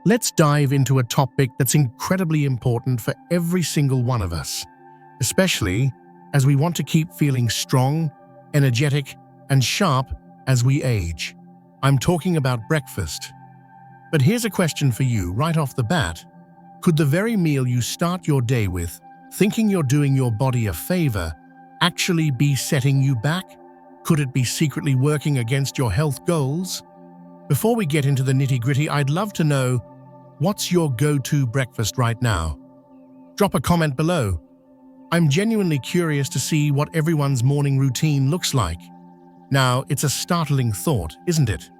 Let's dive into a topic that's incredibly important for every single one of us, especially as we want to keep feeling strong, energetic, and sharp as we age. I'm talking about breakfast. But here's a question for you right off the bat. Could the very meal you start your day with, thinking you're doing your body a favor, actually be setting you back? Could it be secretly working against your health goals? Before we get into the nitty-gritty, I'd love to know, what's your go-to breakfast right now? Drop a comment below. I'm genuinely curious to see what everyone's morning routine looks like. Now, it's a startling thought, isn't it?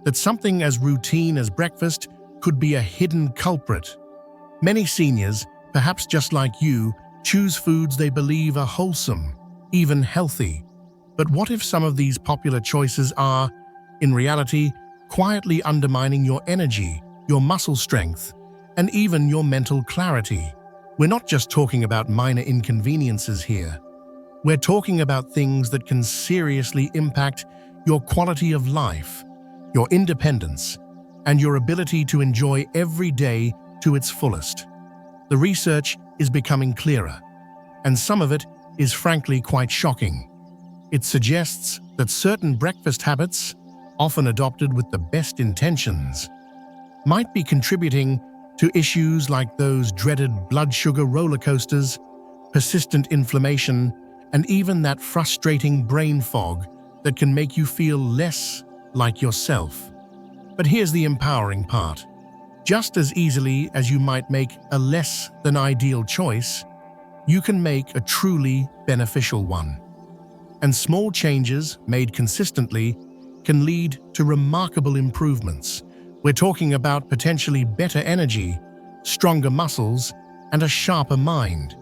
That something as routine as breakfast could be a hidden culprit. Many seniors, perhaps just like you, choose foods they believe are wholesome, even healthy. But what if some of these popular choices are, in reality, quietly undermining your energy, your muscle strength, and even your mental clarity? We're not just talking about minor inconveniences here. We're talking about things that can seriously impact your quality of life, your independence, and your ability to enjoy every day to its fullest. The research is becoming clearer, and some of it is frankly quite shocking. It suggests that certain breakfast habits, often adopted with the best intentions, might be contributing to issues like those dreaded blood sugar roller coasters, persistent inflammation, and even that frustrating brain fog that can make you feel less like yourself. But here's the empowering part. Just as easily as you might make a less than ideal choice, you can make a truly beneficial one. And small changes made consistently can lead to remarkable improvements. We're talking about potentially better energy, stronger muscles, and a sharper mind.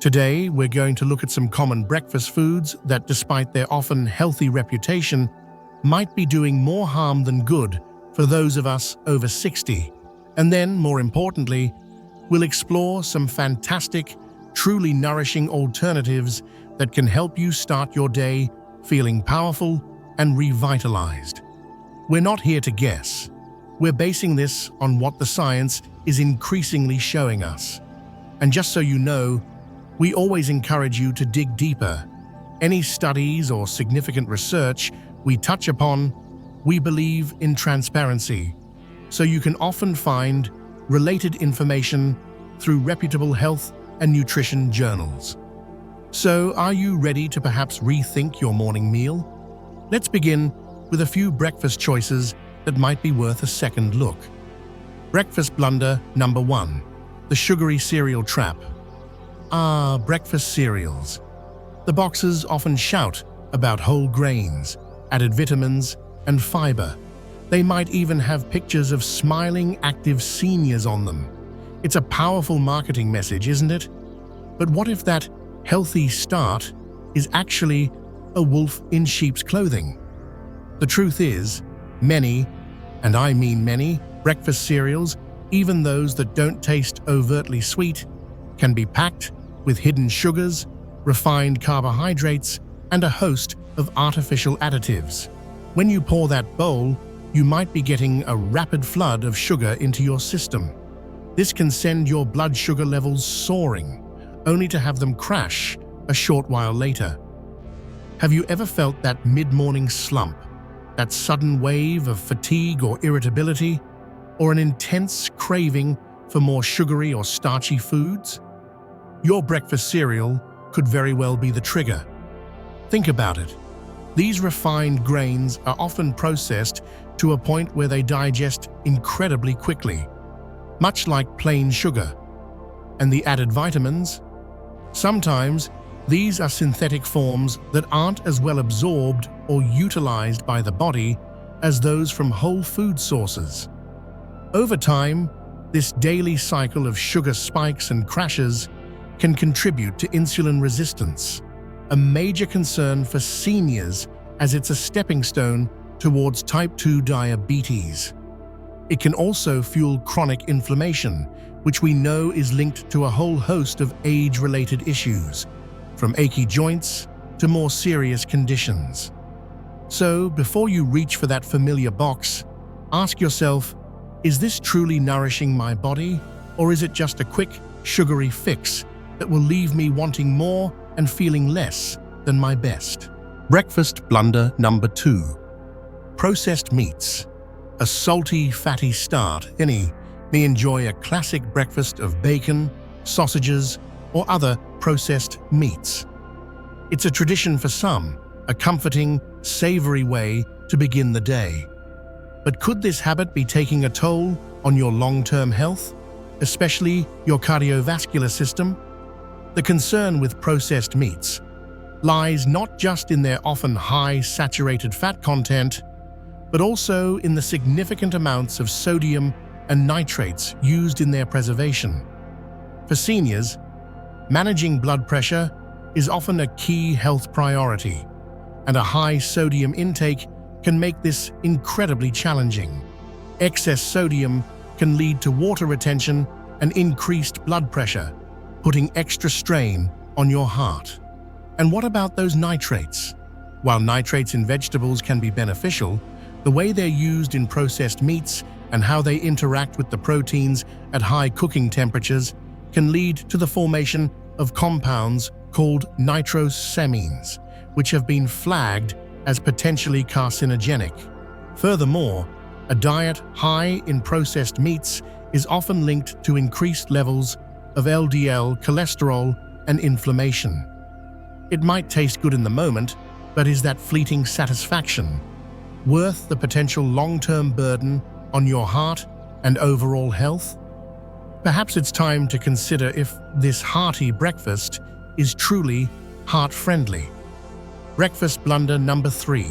Today, we're going to look at some common breakfast foods that, despite their often healthy reputation, might be doing more harm than good for those of us over 60. And then, more importantly, we'll explore some fantastic, truly nourishing alternatives that can help you start your day feeling powerful and revitalized. We're not here to guess. We're basing this on what the science is increasingly showing us. And just so you know, we always encourage you to dig deeper. Any studies or significant research we touch upon, we believe in transparency, so you can often find related information through reputable health and nutrition journals. So, are you ready to perhaps rethink your morning meal? Let's begin with a few breakfast choices that might be worth a second look. Breakfast blunder number 1, the sugary cereal trap. Breakfast cereals. The boxes often shout about whole grains, added vitamins, and fiber. They might even have pictures of smiling, active seniors on them. It's a powerful marketing message, isn't it? But what if that healthy start is actually a wolf in sheep's clothing? The truth is, many, and I mean many, breakfast cereals, even those that don't taste overtly sweet, can be packed with hidden sugars, refined carbohydrates, and a host of artificial additives. When you pour that bowl, you might be getting a rapid flood of sugar into your system. This can send your blood sugar levels soaring, only to have them crash a short while later. Have you ever felt that mid-morning slump, that sudden wave of fatigue or irritability, or an intense craving for more sugary or starchy foods? Your breakfast cereal could very well be the trigger. Think about it. These refined grains are often processed to a point where they digest incredibly quickly, much like plain sugar. And the added vitamins? Sometimes these are synthetic forms that aren't as well absorbed or utilized by the body as those from whole food sources. Over time, this daily cycle of sugar spikes and crashes can contribute to insulin resistance, a major concern for seniors as it's a stepping stone towards type 2 diabetes. It can also fuel chronic inflammation, which we know is linked to a whole host of age-related issues, from achy joints to more serious conditions. So, before you reach for that familiar box, ask yourself, Is this truly nourishing my body, or is it just a quick, sugary fix that will leave me wanting more and feeling less than my best? Breakfast blunder number 2. Processed meats. A salty, fatty start. Any may enjoy a classic breakfast of bacon, sausages, or other processed meats. It's a tradition for some, a comforting, savory way to begin the day. But could this habit be taking a toll on your long-term health, especially your cardiovascular system? The concern with processed meats lies not just in their often high saturated fat content, but also in the significant amounts of sodium and nitrates used in their preservation. For seniors, managing blood pressure is often a key health priority, and a high sodium intake can make this incredibly challenging. Excess sodium can lead to water retention and increased blood pressure, putting extra strain on your heart. And what about those nitrates? While nitrates in vegetables can be beneficial, the way they're used in processed meats and how they interact with the proteins at high cooking temperatures can lead to the formation of compounds called nitrosamines, which have been flagged as potentially carcinogenic. Furthermore, a diet high in processed meats is often linked to increased levels of LDL cholesterol and inflammation. It might taste good in the moment, but is that fleeting satisfaction worth the potential long-term burden on your heart and overall health? Perhaps it's time to consider if this hearty breakfast is truly heart-friendly. Breakfast blunder number 3.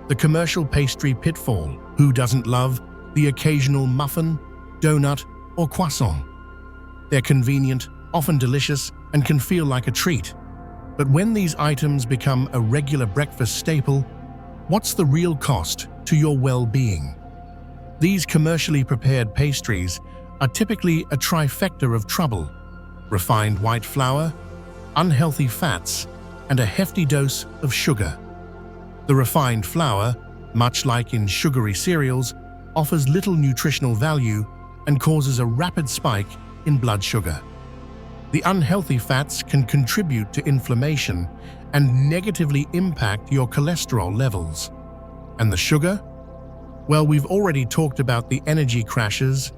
The commercial pastry pitfall. Who doesn't love the occasional muffin, donut, or croissant? They're convenient, often delicious, and can feel like a treat. But when these items become a regular breakfast staple, what's the real cost to your well-being? These commercially prepared pastries are typically a trifecta of trouble: refined white flour, unhealthy fats, and a hefty dose of sugar. The refined flour, much like in sugary cereals, offers little nutritional value and causes a rapid spike in blood sugar. The unhealthy fats can contribute to inflammation and negatively impact your cholesterol levels. And the sugar? Well, we've already talked about the energy crashes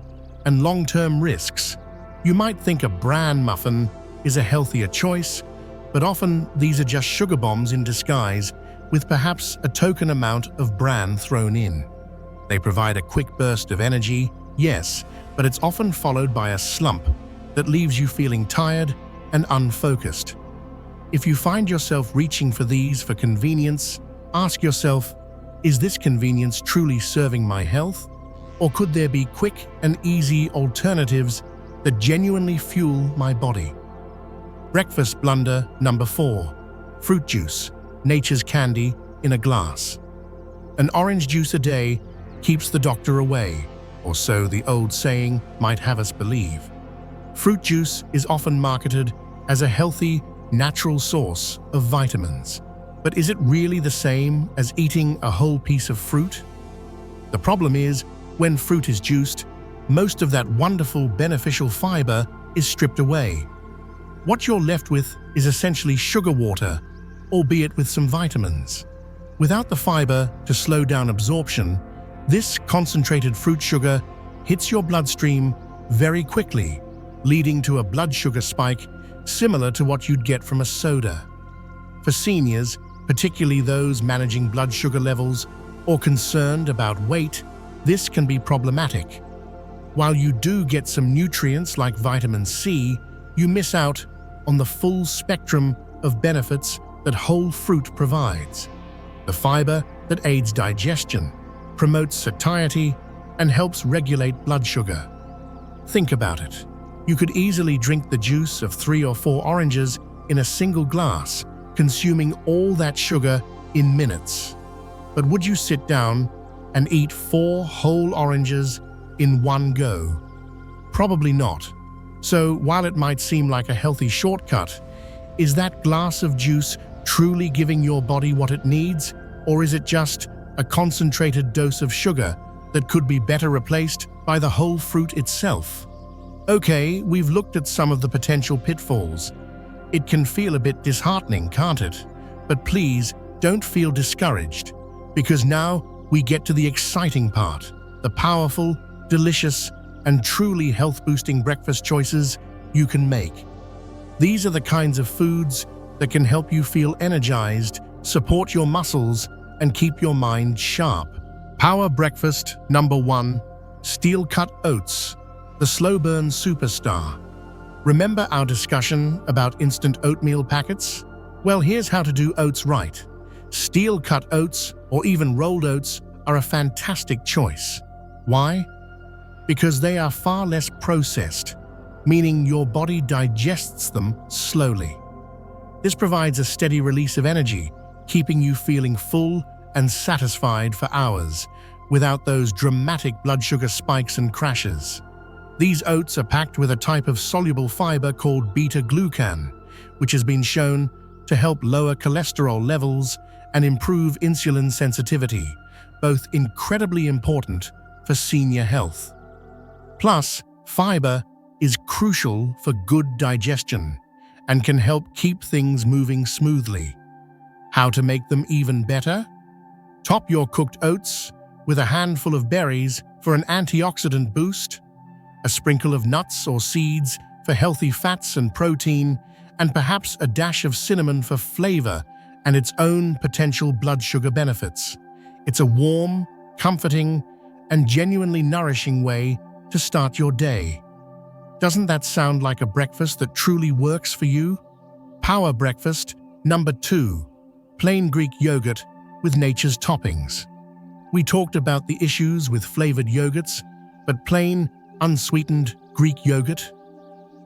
and long-term risks. You might think a bran muffin is a healthier choice, but often these are just sugar bombs in disguise, with perhaps a token amount of bran thrown in. They provide a quick burst of energy, yes, but it's often followed by a slump that leaves you feeling tired and unfocused. If you find yourself reaching for these for convenience, ask yourself, is this convenience truly serving my health? Or could there be quick and easy alternatives that genuinely fuel my body? Breakfast blunder number 4. Fruit juice, nature's candy in a glass. An orange juice a day keeps the doctor away, or so the old saying might have us believe. Fruit juice is often marketed as a healthy, natural source of vitamins. But is it really the same as eating a whole piece of fruit? The problem is, when fruit is juiced, most of that wonderful beneficial fiber is stripped away. What you're left with is essentially sugar water, albeit with some vitamins. Without the fiber to slow down absorption, this concentrated fruit sugar hits your bloodstream very quickly, leading to a blood sugar spike similar to what you'd get from a soda. For seniors, particularly those managing blood sugar levels or concerned about weight, this can be problematic. While you do get some nutrients like vitamin C, you miss out on the full spectrum of benefits that whole fruit provides. The fiber that aids digestion, promotes satiety, and helps regulate blood sugar. Think about it. You could easily drink the juice of 3 or 4 oranges in a single glass, consuming all that sugar in minutes. But would you sit down and eat 4 whole oranges in one go? Probably not. So while it might seem like a healthy shortcut, is that glass of juice truly giving your body what it needs, or is it just a concentrated dose of sugar that could be better replaced by the whole fruit itself. Okay, we've looked at some of the potential pitfalls. It can feel a bit disheartening, can't it? But please don't feel discouraged, because now we get to the exciting part, the powerful, delicious, and truly health-boosting breakfast choices you can make. These are the kinds of foods that can help you feel energized, support your muscles, and keep your mind sharp. Power breakfast number 1, steel-cut oats, the slow-burn superstar. Remember our discussion about instant oatmeal packets? Well, here's how to do oats right. Steel-cut oats or even rolled oats are a fantastic choice. Why? Because they are far less processed, meaning your body digests them slowly. This provides a steady release of energy, keeping you feeling full and satisfied for hours, without those dramatic blood sugar spikes and crashes. These oats are packed with a type of soluble fiber called beta-glucan, which has been shown to help lower cholesterol levels and improve insulin sensitivity, both incredibly important for senior health. Plus, fiber is crucial for good digestion and can help keep things moving smoothly. How to make them even better? Top your cooked oats with a handful of berries for an antioxidant boost, a sprinkle of nuts or seeds for healthy fats and protein, and perhaps a dash of cinnamon for flavor and its own potential blood sugar benefits. It's a warm, comforting, and genuinely nourishing way to start your day. Doesn't that sound like a breakfast that truly works for you? Power breakfast number 2, plain Greek yogurt with nature's toppings. We talked about the issues with flavored yogurts, but plain, unsweetened Greek yogurt?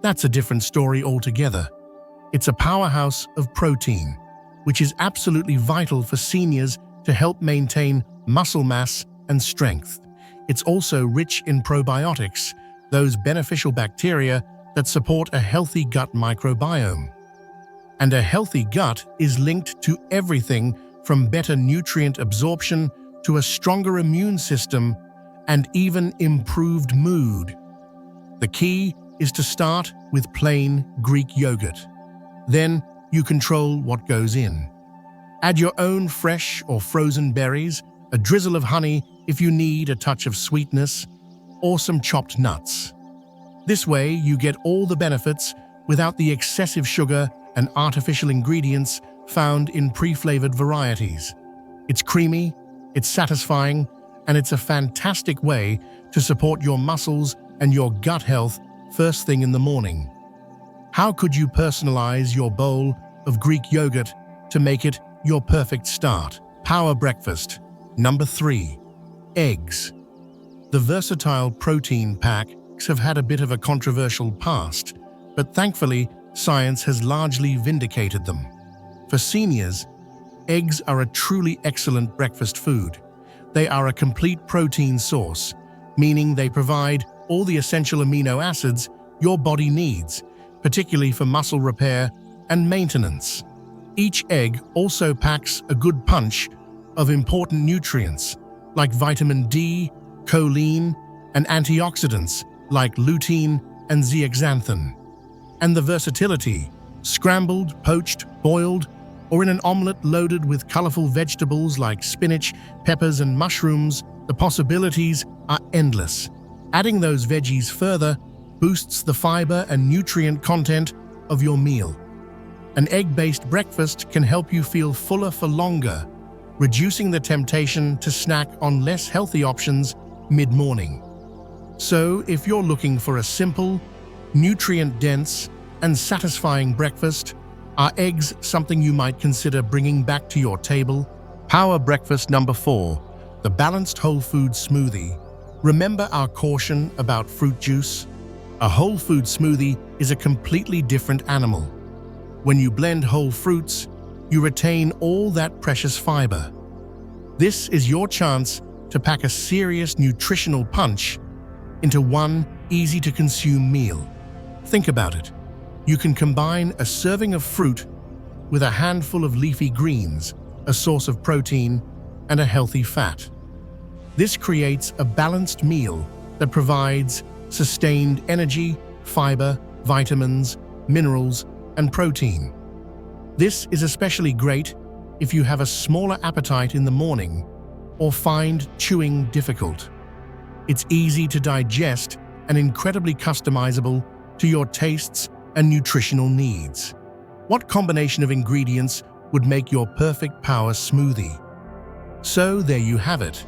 That's a different story altogether. It's a powerhouse of protein, which is absolutely vital for seniors to help maintain muscle mass and strength. It's also rich in probiotics, those beneficial bacteria that support a healthy gut microbiome. And a healthy gut is linked to everything from better nutrient absorption to a stronger immune system and even improved mood. The key is to start with plain Greek yogurt. Then you control what goes in. Add your own fresh or frozen berries, a drizzle of honey if you need a touch of sweetness, or some chopped nuts. This way you get all the benefits without the excessive sugar and artificial ingredients found in pre-flavored varieties. It's creamy, it's satisfying, and it's a fantastic way to support your muscles and your gut health first thing in the morning. How could you personalize your bowl of Greek yogurt to make it your perfect start? Power breakfast number 3, eggs. The versatile protein packs have had a bit of a controversial past, but thankfully, science has largely vindicated them. For seniors, eggs are a truly excellent breakfast food. They are a complete protein source, meaning they provide all the essential amino acids your body needs, particularly for muscle repair and maintenance. Each egg also packs a good punch of important nutrients like vitamin D, choline, and antioxidants like lutein and zeaxanthin. And the versatility, scrambled, poached, boiled, or in an omelette loaded with colorful vegetables like spinach, peppers, and mushrooms, the possibilities are endless. Adding those veggies further boosts the fiber and nutrient content of your meal. An egg-based breakfast can help you feel fuller for longer, reducing the temptation to snack on less healthy options mid-morning. So, if you're looking for a simple, nutrient-dense, and satisfying breakfast, are eggs something you might consider bringing back to your table? Power breakfast number 4, the balanced whole food smoothie. Remember our caution about fruit juice? A whole food smoothie is a completely different animal. When you blend whole fruits, you retain all that precious fiber. This is your chance to pack a serious nutritional punch into one easy-to-consume meal. Think about it. You can combine a serving of fruit with a handful of leafy greens, a source of protein, and a healthy fat. This creates a balanced meal that provides sustained energy, fiber, vitamins, minerals, and protein. This is especially great if you have a smaller appetite in the morning or find chewing difficult. It's easy to digest and incredibly customizable to your tastes and nutritional needs. What combination of ingredients would make your perfect power smoothie? So there you have it.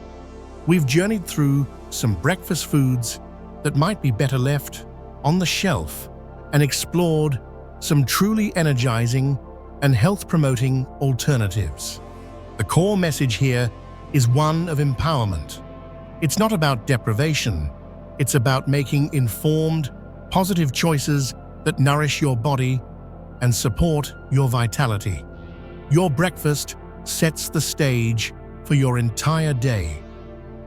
We've journeyed through some breakfast foods that might be better left on the shelf and explored some truly energizing and health-promoting alternatives. The core message here is one of empowerment. It's not about deprivation. It's about making informed, positive choices that nourish your body and support your vitality. Your breakfast sets the stage for your entire day.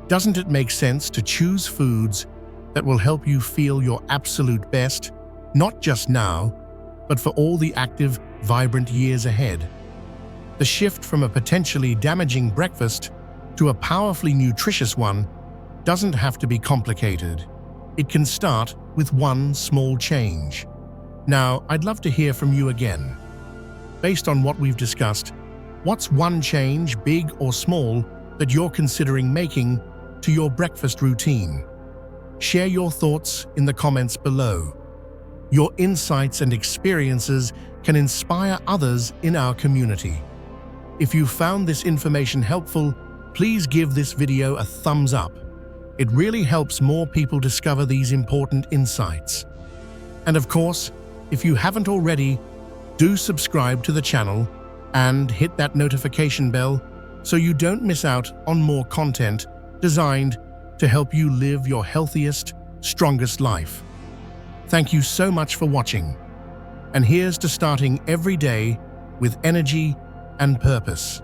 Doesn't it make sense to choose foods that will help you feel your absolute best, not just now, but for all the active, vibrant years ahead? The shift from a potentially damaging breakfast to a powerfully nutritious one doesn't have to be complicated. It can start with one small change. Now, I'd love to hear from you again. Based on what we've discussed, what's one change, big or small, that you're considering making to your breakfast routine? Share your thoughts in the comments below. Your insights and experiences can inspire others in our community. If you found this information helpful, please give this video a thumbs up. It really helps more people discover these important insights. And of course, if you haven't already, do subscribe to the channel and hit that notification bell so you don't miss out on more content designed to help you live your healthiest, strongest life. Thank you so much for watching. And here's to starting every day with energy and purpose.